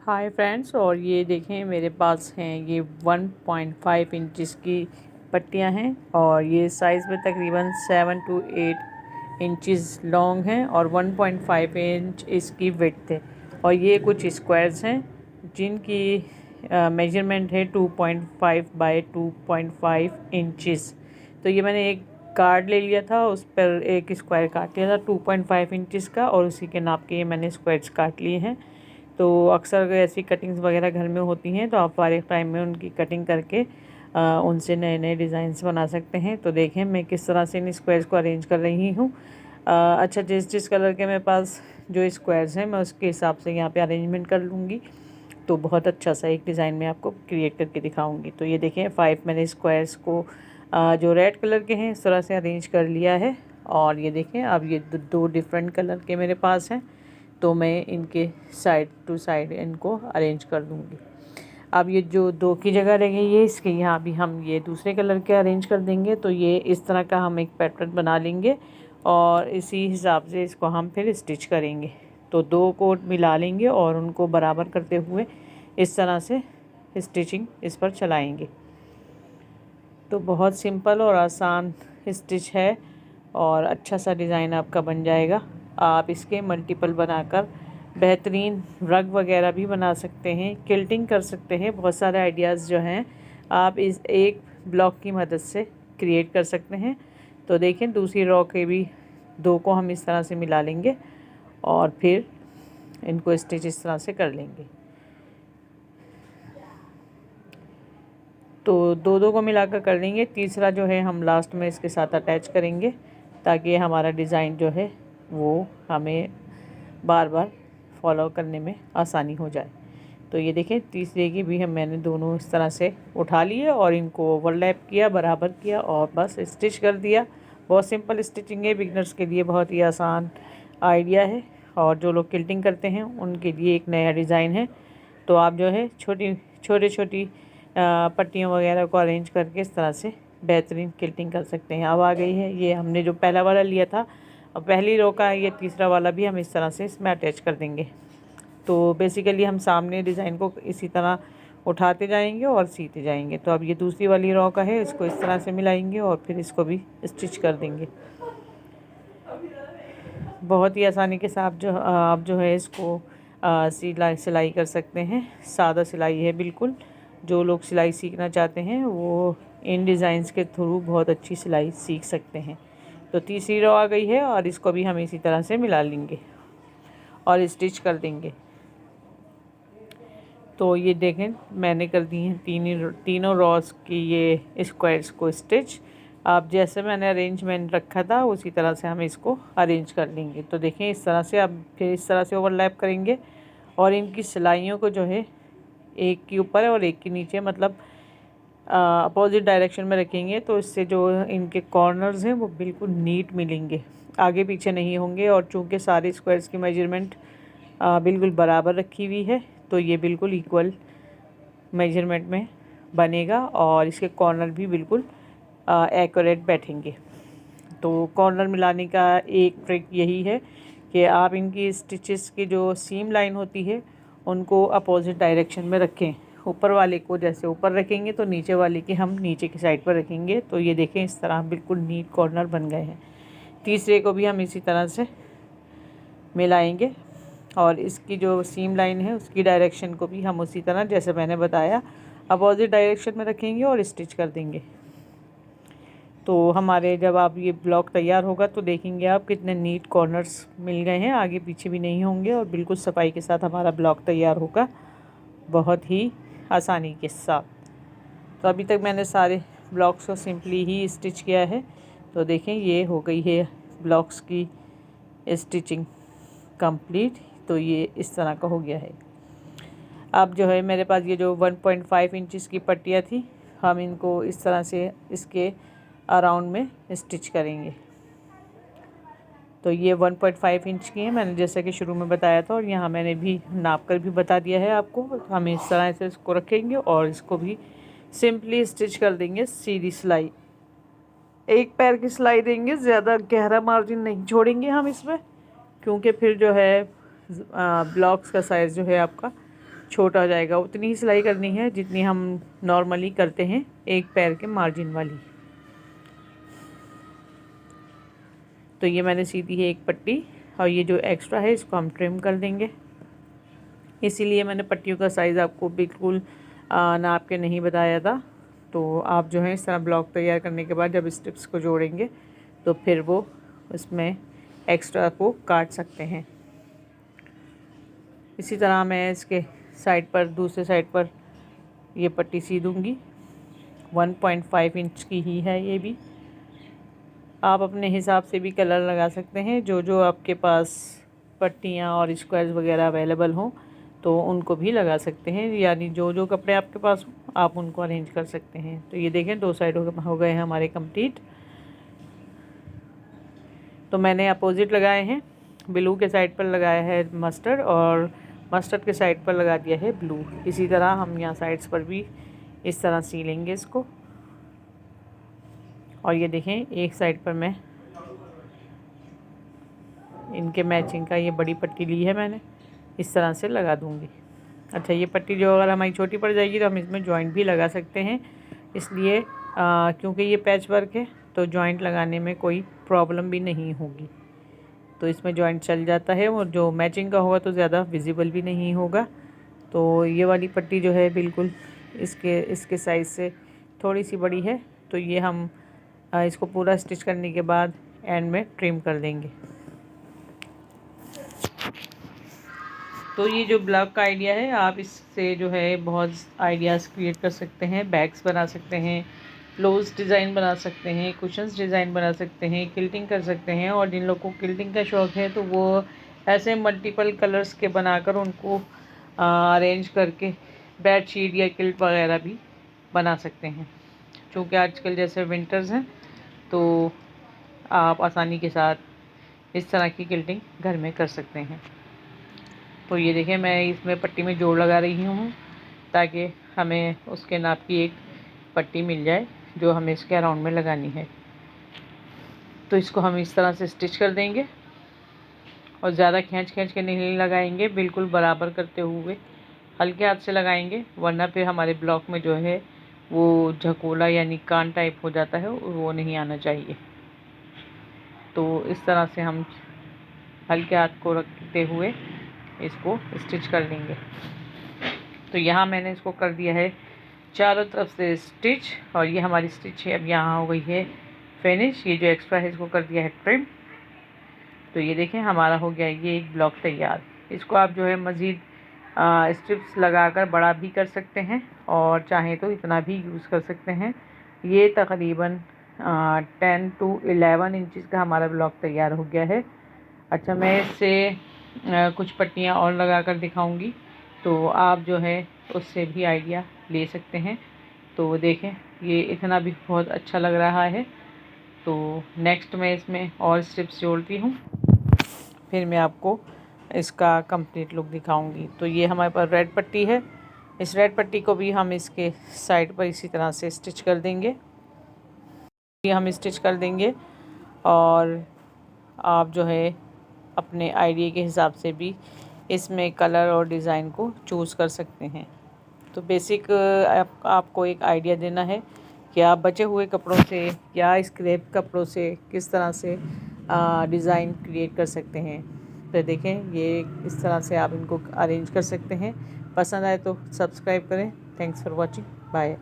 Hi friends, और ये देखें मेरे पास हैं ये 1.5 इंचज़ की पट्टियाँ हैं और ये साइज़ में तकरीबन 7 to 8 इंचज़ लॉन्ग हैं और 1.5 इंच इसकी विड्थ है। और ये कुछ स्क्वायर्स हैं जिनकी मेजरमेंट है 2.5 बाय 2.5 इंचज़। तो ये मैंने एक कार्ड ले लिया था, उस पर एक स्क्वायर काट लिया था 2.5 इंचज़ का, और उसी के नाप के ये मैंने स्क्वायर्स काट लिए हैं। तो अक्सर अगर ऐसी कटिंग्स वगैरह घर में होती हैं तो आप फारिग टाइम में उनकी कटिंग करके उनसे नए नए डिज़ाइंस बना सकते हैं। तो देखें मैं किस तरह से इन स्क्वायर्स को अरेंज कर रही हूँ। अच्छा, जिस जिस कलर के मेरे पास जो स्क्वायर्स हैं मैं उसके हिसाब से यहाँ पे अरेंजमेंट कर लूँगी, तो बहुत अच्छा सा एक डिज़ाइन मैं आपको क्रिएट करके दिखाऊँगी। तो ये देखें 5 मैंने स्क्वायर्स को जो रेड कलर के हैं इस तरह से अरेंज कर लिया है। और ये देखें अब ये दो डिफरेंट कलर के मेरे पास हैं, तो मैं इनके साइड टू साइड इनको अरेंज कर दूँगी। अब ये जो दो की जगह रह गई है इसके यहाँ भी हम ये दूसरे कलर के अरेंज कर देंगे। तो ये इस तरह का हम एक पैटर्न बना लेंगे और इसी हिसाब से इसको हम फिर स्टिच करेंगे। तो दो को मिला लेंगे और उनको बराबर करते हुए इस तरह से स्टिचिंग इस पर चलाएंगे। तो बहुत सिंपल और आसान स्टिच है और अच्छा सा डिज़ाइन आपका बन जाएगा। आप इसके मल्टीपल बनाकर बेहतरीन रग वगैरह भी बना सकते हैं, किल्टिंग कर सकते हैं। बहुत सारे आइडियाज़ जो हैं आप इस एक ब्लॉक की मदद से क्रिएट कर सकते हैं। तो देखें दूसरी रॉ के भी दो को हम इस तरह से मिला लेंगे और फिर इनको स्टिच इस तरह से कर लेंगे। तो दो दो को मिलाकर कर लेंगे। तीसरा जो है हम लास्ट में इसके साथ अटैच करेंगे ताकि हमारा डिज़ाइन जो है वो हमें बार बार फॉलो करने में आसानी हो जाए। तो ये देखें तीसरे की भी मैंने दोनों इस तरह से उठा लिए और इनको ओवरलैप किया, बराबर किया और बस स्टिच कर दिया। बहुत सिंपल स्टिचिंग है, बिगनर्स के लिए बहुत ही आसान आइडिया है और जो लोग किल्टिंग करते हैं उनके लिए एक नया डिज़ाइन है। तो आप जो है छोटी छोटी पट्टियों वगैरह को अरेंज करके इस तरह से बेहतरीन किल्टिंग कर सकते हैं। अब आ गई है ये हमने जो पहला वाला लिया था, अब पहली रो का ये तीसरा वाला भी हम इस तरह से इसमें अटैच कर देंगे। तो बेसिकली हम सामने डिज़ाइन को इसी तरह उठाते जाएंगे और सीते जाएंगे। तो अब ये दूसरी वाली रो का है, इसको इस तरह से मिलाएंगे और फिर इसको भी स्टिच कर देंगे। बहुत ही आसानी के साथ आप जो है इसको सिलाई कर सकते हैं। सादा सिलाई है बिल्कुल। जो लोग सिलाई सीखना चाहते हैं वो इन डिज़ाइंस के थ्रू बहुत अच्छी सिलाई सीख सकते हैं। तो तीसरी रो आ गई है और इसको भी हम इसी तरह से मिला लेंगे और स्टिच कर देंगे। तो ये देखें मैंने कर दी हैं तीनों रॉस की ये स्क्वायर्स को स्टिच। आप जैसे मैंने अरेंजमेंट रखा था उसी तरह से हम इसको अरेंज कर लेंगे। तो देखें इस तरह से अब फिर इस तरह से ओवरलैप करेंगे और इनकी सिलाइयों को जो है एक के ऊपर और एक के नीचे, मतलब अपोजिट डायरेक्शन में रखेंगे। तो इससे जो इनके कॉर्नर्स हैं वो बिल्कुल नीट मिलेंगे, आगे पीछे नहीं होंगे। और चूँकि सारे स्क्वायर्स की मेजरमेंट बिल्कुल बराबर रखी हुई है तो ये बिल्कुल इक्वल मेजरमेंट में बनेगा और इसके कॉर्नर भी बिल्कुल एक्यूरेट बैठेंगे। तो कॉर्नर मिलाने का एक ट्रिक यही है कि आप इनकी स्टिचेस की जो सीम लाइन होती है उनको अपोजिट डायरेक्शन में रखें। ऊपर वाले को जैसे ऊपर रखेंगे तो नीचे वाले की हम नीचे की साइड पर रखेंगे। तो ये देखें इस तरह बिल्कुल नीट कॉर्नर बन गए हैं। तीसरे को भी हम इसी तरह से मिलाएंगे और इसकी जो सीम लाइन है उसकी डायरेक्शन को भी हम उसी तरह जैसे मैंने बताया अपोजिट डायरेक्शन में रखेंगे और स्टिच कर देंगे। तो हमारे जब आप ये ब्लॉक तैयार होगा तो देखेंगे आप कितने नीट कॉर्नर्स मिल गए हैं, आगे पीछे भी नहीं होंगे और बिल्कुल सफाई के साथ हमारा ब्लॉक तैयार होगा बहुत ही आसानी के साथ। तो अभी तक मैंने सारे ब्लॉक्स को सिंपली ही स्टिच किया है। तो देखें ये हो गई है ब्लॉक्स की स्टिचिंग कंप्लीट। तो ये इस तरह का हो गया है। अब जो है मेरे पास ये जो 1.5 इंचज़ की पट्टियाँ थी, हम इनको इस तरह से इसके अराउंड में स्टिच करेंगे। तो ये 1.5 इंच की है, मैंने जैसा कि शुरू में बताया था और यहाँ मैंने भी नाप कर भी बता दिया है आपको। हम इस तरह से इसको रखेंगे और इसको भी सिंपली स्टिच कर देंगे। सीधी सिलाई, एक पैर की सिलाई देंगे, ज़्यादा गहरा मार्जिन नहीं छोड़ेंगे हम इसमें, क्योंकि फिर जो है ब्लॉक्स का साइज़ जो है आपका छोटा हो जाएगा। उतनी ही सिलाई करनी है जितनी हम नॉर्मली करते हैं एक पैर के मार्जिन वाली। तो ये मैंने सी दी है एक पट्टी, और ये जो एक्स्ट्रा है इसको हम ट्रिम कर देंगे। इसीलिए मैंने पट्टियों का साइज़ आपको बिल्कुल नाप के नहीं बताया था। तो आप जो है इस तरह ब्लॉक तैयार करने के बाद जब स्ट्रिप्स को जोड़ेंगे तो फिर वो उसमें एक्स्ट्रा को काट सकते हैं। इसी तरह मैं इसके साइड पर, दूसरे साइड पर ये पट्टी सी दूँगी। 1.5 इंच की ही है ये भी। आप अपने हिसाब से भी कलर लगा सकते हैं, जो जो आपके पास पट्टियाँ और स्क्वायर्स वगैरह अवेलेबल हों तो उनको भी लगा सकते हैं, यानी जो जो कपड़े आपके पास हों आप उनको अरेंज कर सकते हैं। तो ये देखें 2 साइड हो गए हैं हमारे कंप्लीट। तो मैंने अपोजिट लगाए हैं, ब्लू के साइड पर लगाया है मस्टर्ड और मस्टर्ड के साइड पर लगा दिया है ब्लू। इसी तरह हम यहाँ साइड्स पर भी इस तरह सी लेंगे इसको। और ये देखें एक साइड पर मैं इनके मैचिंग का ये बड़ी पट्टी ली है मैंने, इस तरह से लगा दूँगी। अच्छा, ये पट्टी जो अगर हमारी छोटी पड़ जाएगी तो हम इसमें जॉइंट भी लगा सकते हैं, इसलिए क्योंकि ये पैच वर्क है तो जॉइंट लगाने में कोई प्रॉब्लम भी नहीं होगी। तो इसमें जॉइंट चल जाता है और जो मैचिंग का होगा तो ज़्यादा विजिबल भी नहीं होगा। तो ये वाली पट्टी जो है बिल्कुल इसके साइज़ से थोड़ी सी बड़ी है, तो ये हम इसको पूरा स्टिच करने के बाद एंड में ट्रिम कर देंगे। तो ये जो ब्लॉक का आइडिया है, आप इससे जो है बहुत आइडियाज़ क्रिएट कर सकते हैं। बैग्स बना सकते हैं, फ्लोज डिज़ाइन बना सकते हैं, कुशन्स डिज़ाइन बना सकते हैं, किल्टिंग कर सकते हैं। और जिन लोगों को किल्टिंग का शौक़ है तो वो ऐसे मल्टीपल कलर्स के बनाकर उनको अरेंज करके बेडशीट या किल्ट वगैरह भी बना सकते हैं। क्योंकि आजकल जैसे विंटर्स हैं तो आप आसानी के साथ इस तरह की किल्टिंग घर में कर सकते हैं। तो ये देखें मैं इसमें पट्टी में जोड़ लगा रही हूँ ताकि हमें उसके नाप की एक पट्टी मिल जाए जो हमें इसके अराउंड में लगानी है। तो इसको हम इस तरह से स्टिच कर देंगे और ज़्यादा खींच के नहीं लगाएंगे, बिल्कुल बराबर करते हुए हल्के हाथ से लगाएंगे, वरना फिर हमारे ब्लॉक में जो है वो झकोला यानी कान टाइप हो जाता है, वो नहीं आना चाहिए। तो इस तरह से हम हल्के हाथ को रखते हुए इसको स्टिच कर लेंगे। तो यहाँ मैंने इसको कर दिया है चारों तरफ से स्टिच, और ये हमारी स्टिच है अब यहाँ हो गई है फिनिश। ये जो एक्स्ट्रा है इसको कर दिया है ट्रिम। तो ये देखें हमारा हो गया ये एक ब्लॉक तैयार। इसको आप जो है मज़ीद स्ट्रिप्स लगाकर बड़ा भी कर सकते हैं और चाहें तो इतना भी यूज़ कर सकते हैं। ये तकरीबन 10 to 11 इंचज़ का हमारा ब्लॉक तैयार हो गया है। अच्छा, मैं इससे कुछ पट्टियाँ और लगा कर दिखाऊँगी, तो आप जो है उससे भी आइडिया ले सकते हैं। तो देखें ये इतना भी बहुत अच्छा लग रहा है। तो नेक्स्ट मैं इसमें और स्ट्रिप्स जोड़ती हूँ, फिर मैं आपको इसका कंप्लीट लुक दिखाऊंगी। तो ये हमारे पास रेड पट्टी है, इस रेड पट्टी को भी हम इसके साइड पर इसी तरह से स्टिच कर देंगे। ये हम स्टिच कर देंगे और आप जो है अपने आइडिया के हिसाब से भी इसमें कलर और डिज़ाइन को चूज़ कर सकते हैं। तो बेसिक आपको एक आइडिया देना है कि आप बचे हुए कपड़ों से या स्क्रैप कपड़ों से किस तरह से डिज़ाइन क्रिएट कर सकते हैं। तो देखें ये इस तरह से आप इनको अरेंज कर सकते हैं। पसंद आए तो सब्सक्राइब करें। Thanks for watching, bye.